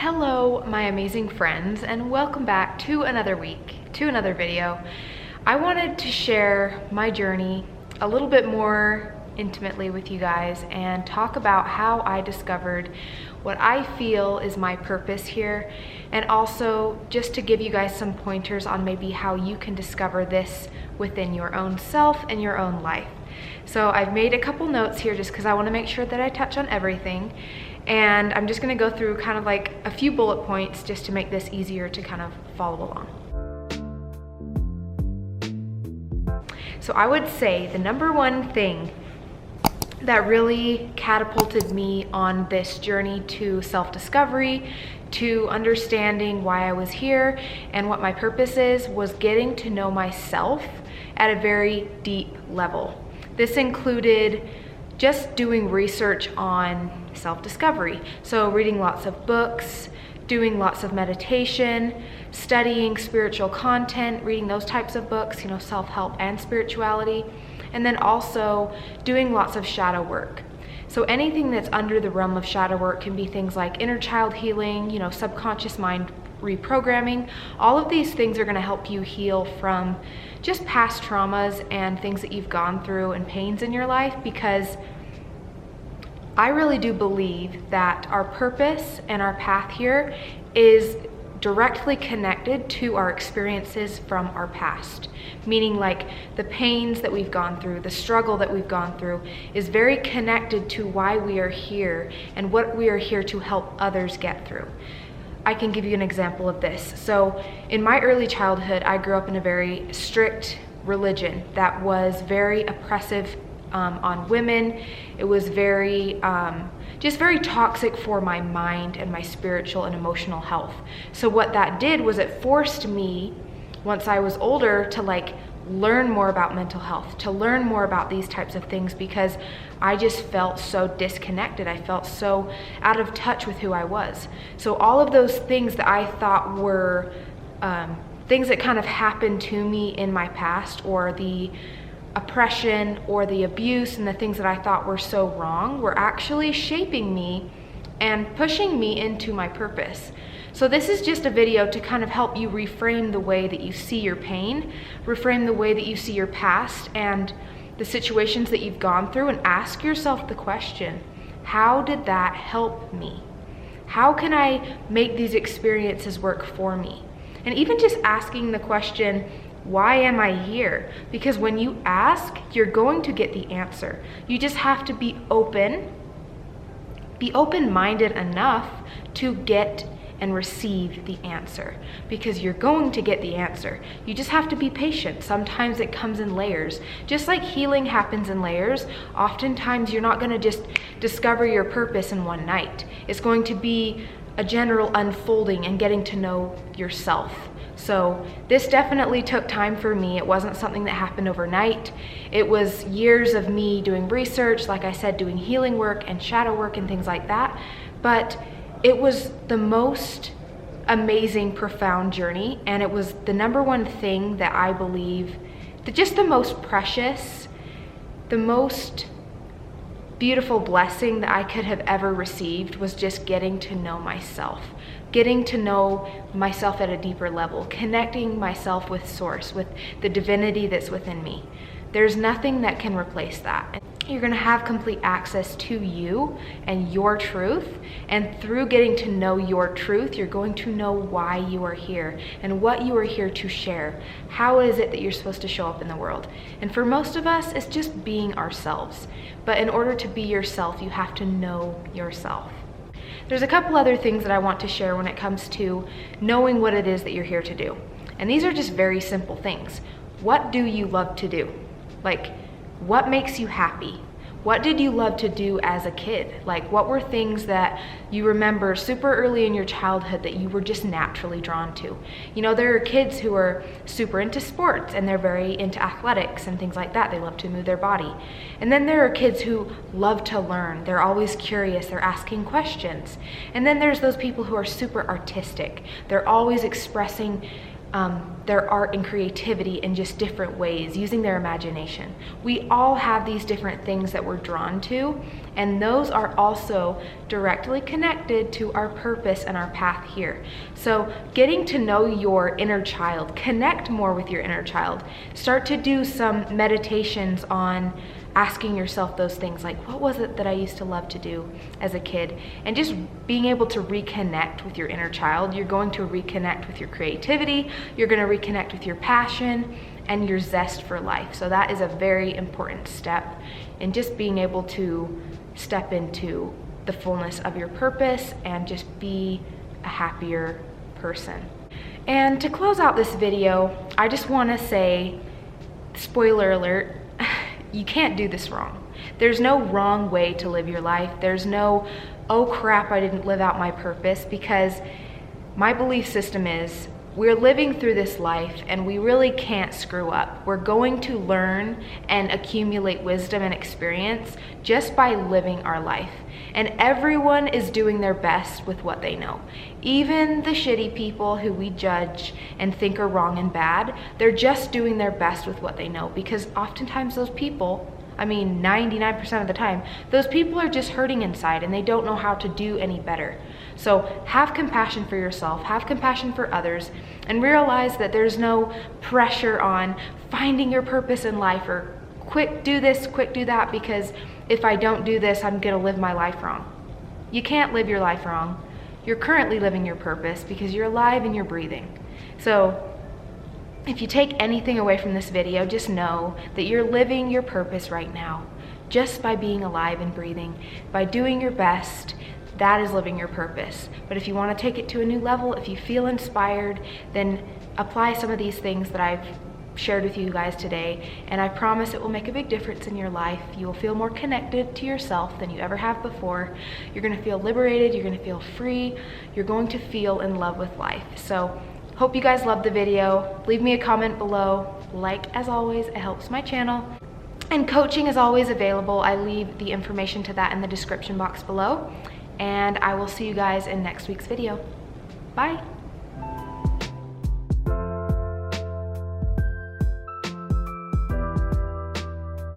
Hello, my amazing friends, and welcome back to another week, to another video. I wanted to share my journey a little bit more intimately with you guys and talk about how I discovered what I feel is my purpose here, and also just to give you guys some pointers on maybe how you can discover this within your own self and your own life. So I've made a couple notes here just because I want to make sure that I touch on everything. And I'm just gonna go through kind of like a few bullet points just to make this easier to kind of follow along. So I would say the number one thing that really catapulted me on this journey to self-discovery, to understanding why I was here and what my purpose is, was getting to know myself at a very deep level. This included just doing research on self-discovery. So reading lots of books, doing lots of meditation, studying spiritual content, reading those types of books, self-help and spirituality, and then also doing lots of shadow work. So anything that's under the realm of shadow work can be things like inner child healing, subconscious mind reprogramming. All of these things are going to help you heal from just past traumas and things that you've gone through and pains in your life, because I really do believe that our purpose and our path here is directly connected to our experiences from our past. Meaning like the pains that we've gone through, the struggle that we've gone through is very connected to why we are here and what we are here to help others get through. I can give you an example of this. So in my early childhood, I grew up in a very strict religion that was very oppressive on women. It was very, just very toxic for my mind and my spiritual and emotional health. So what that did was it forced me, once I was older, to learn more about mental health, to learn more about these types of things, because I just felt so disconnected. I felt so out of touch with who I was. So all of those things that I thought were things that kind of happened to me in my past, or the oppression or the abuse and the things that I thought were so wrong, were actually shaping me and pushing me into my purpose. So this is just a video to kind of help you reframe the way that you see your pain, reframe the way that you see your past and the situations that you've gone through, and ask yourself the question, how did that help me? How can I make these experiences work for me? And even just asking the question, why am I here? Because when you ask, you're going to get the answer. You just have to be open-minded enough to get and receive the answer, because you're going to get the answer. You just have to be patient. Sometimes it comes in layers. Just like healing happens in layers, oftentimes you're not going to just discover your purpose in one night. It's going to be a general unfolding and getting to know yourself. So this definitely took time for me. It wasn't something that happened overnight. It was years of me doing research, like I said, doing healing work and shadow work and things like that. But it was the most amazing, profound journey. And it was the number one thing that I believe, that just the most precious, the most beautiful blessing that I could have ever received, was just getting to know myself. Getting to know myself at a deeper level, connecting myself with Source, with the divinity that's within me. There's nothing that can replace that. You're gonna have complete access to you and your truth, and through getting to know your truth, you're going to know why you are here and what you are here to share. How is it that you're supposed to show up in the world? And for most of us, it's just being ourselves. But in order to be yourself, you have to know yourself. There's a couple other things that I want to share when it comes to knowing what it is that you're here to do. And these are just very simple things. What do you love to do? What makes you happy? What did you love to do as a kid? What were things that you remember super early in your childhood that you were just naturally drawn to? There are kids who are super into sports and they're very into athletics and things like that. They love to move their body. And then there are kids who love to learn. They're always curious. They're asking questions. And then there's those people who are super artistic. They're always expressing their art and creativity in just different ways, using their imagination. We all have these different things that we're drawn to, and those are also directly connected to our purpose and our path here. So getting to know your inner child, connect more with your inner child. Start to do some meditations on asking yourself those things like, what was it that I used to love to do as a kid? And just being able to reconnect with your inner child. You're going to reconnect with your creativity, you're going to reconnect with your passion and your zest for life. So that is a very important step in just being able to step into the fullness of your purpose and just be a happier person. And to close out this video, I just want to say, spoiler alert, you can't do this wrong. There's no wrong way to live your life. There's no, oh crap, I didn't live out my purpose, because my belief system is we're living through this life and we really can't screw up. We're going to learn and accumulate wisdom and experience just by living our life. And everyone is doing their best with what they know. Even the shitty people who we judge and think are wrong and bad, they're just doing their best with what they know, because oftentimes those people, I mean 99% of the time, those people are just hurting inside and they don't know how to do any better. So have compassion for yourself, have compassion for others, and realize that there's no pressure on finding your purpose in life or quick do this, quick do that, because if I don't do this, I'm gonna live my life wrong. You can't live your life wrong. You're currently living your purpose because you're alive and you're breathing. So if you take anything away from this video, just know that you're living your purpose right now, just by being alive and breathing, by doing your best. That is living your purpose. But if you want to take it to a new level, if you feel inspired, then apply some of these things that I've shared with you guys today, and I promise it will make a big difference in your life. You will feel more connected to yourself than you ever have before. You're going to feel liberated, you're going to feel free, you're going to feel in love with life. So hope you guys loved the video. Leave me a comment below. Like, as always, it helps my channel. And coaching is always available. I leave the information to that in the description box below. And I will see you guys in next week's video. Bye.